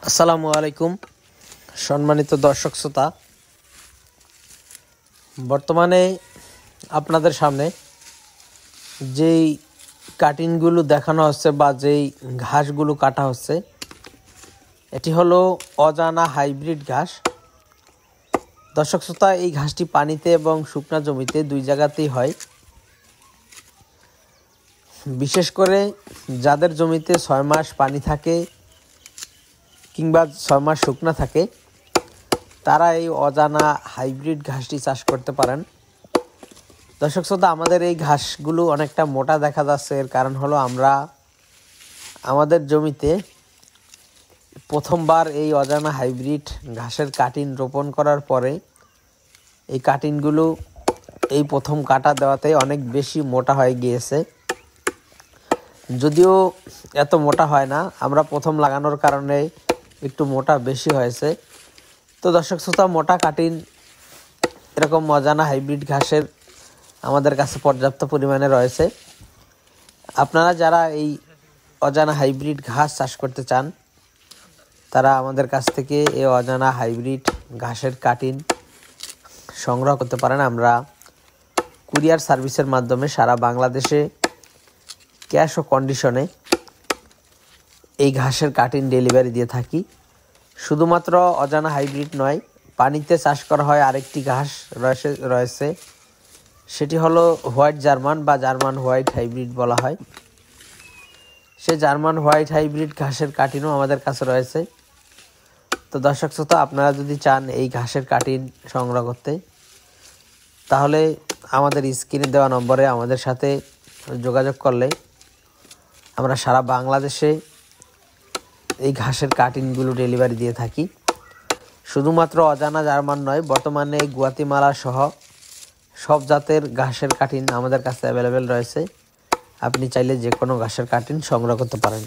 আসসালামু আলাইকুম সম্মানিত দর্শক শ্রোতা, বর্তমানে আপনাদের সামনে যেই কাটিংগুলো দেখানো হচ্ছে বা যেই ঘাসগুলো কাটা হচ্ছে এটি হলো অজানা হাইব্রিড ঘাস। দর্শক শ্রোতা, এই ঘাসটি পানিতে এবং শুকনা জমিতে দুই জায়গাতেই হয়। বিশেষ করে যাদের জমিতে 6 মাস পানি থাকে কিংবা 6 মাস শুকনা থাকে তারা এই অজানা হাইব্রিড ঘাসটি চাষ করতে পারেন। দর্শক শ্রোতা, আমাদের এই ঘাসগুলো অনেকটা মোটা দেখা যাচ্ছে। এর কারণ হলো আমরা আমাদের জমিতে প্রথমবার এই অজানা হাইব্রিড ঘাসের কাটিং রোপণ করার পরে এই কাটিংগুলো এই প্রথম কাটা দেওয়াতে অনেক বেশি মোটা হয়ে গিয়েছে। যদিও এত মোটা হয় না, আমরা প্রথম লাগানোর কারণে একটু মোটা বেশি হয়েছে। তো দর্শক শ্রোতা, মোটা কাটিং এরকম অজানা হাইব্রিড ঘাসের আমাদের কাছে পর্যাপ্ত পরিমাণে রয়েছে। আপনারা যারা এই অজানা হাইব্রিড ঘাস চাষ করতে চান তারা আমাদের কাছ থেকে এই অজানা হাইব্রিড ঘাসের কাটিং সংগ্রহ করতে পারেন। আমরা কুরিয়ার সার্ভিসের মাধ্যমে সারা বাংলাদেশে ক্যাশ ও কন্ডিশনে এই ঘাসের কাটিং ডেলিভারি দিয়ে থাকি। শুধুমাত্র অজানা হাইব্রিড নয়, পানিতে চাষ করা হয় আরেকটি ঘাস রয়েছে, সেটি হলো হোয়াইট জার্মান বা জার্মান হোয়াইট হাইব্রিড বলা হয়। সে জার্মান হোয়াইট হাইব্রিড ঘাসের কাটিংও আমাদের কাছে রয়েছে। তো দর্শক শ্রোতা, আপনারা যদি চান এই ঘাসের কাটিং সংগ্রহ করতে তাহলে আমাদের স্ক্রিনে দেওয়া নম্বরে আমাদের সাথে যোগাযোগ করলে আমরা সারা বাংলাদেশে এই ঘাসের কাটিংগুলো ডেলিভারি দিয়ে থাকি। শুধুমাত্র অজানা জার্মান নয়, বর্তমানে গুয়াতিমালা সহ সব জাতের ঘাসের কাটিং আমাদের কাছে অ্যাভেলেবেল রয়েছে। আপনি চাইলে যে কোনো ঘাসের কাটিং সংগ্রহ করতে পারেন।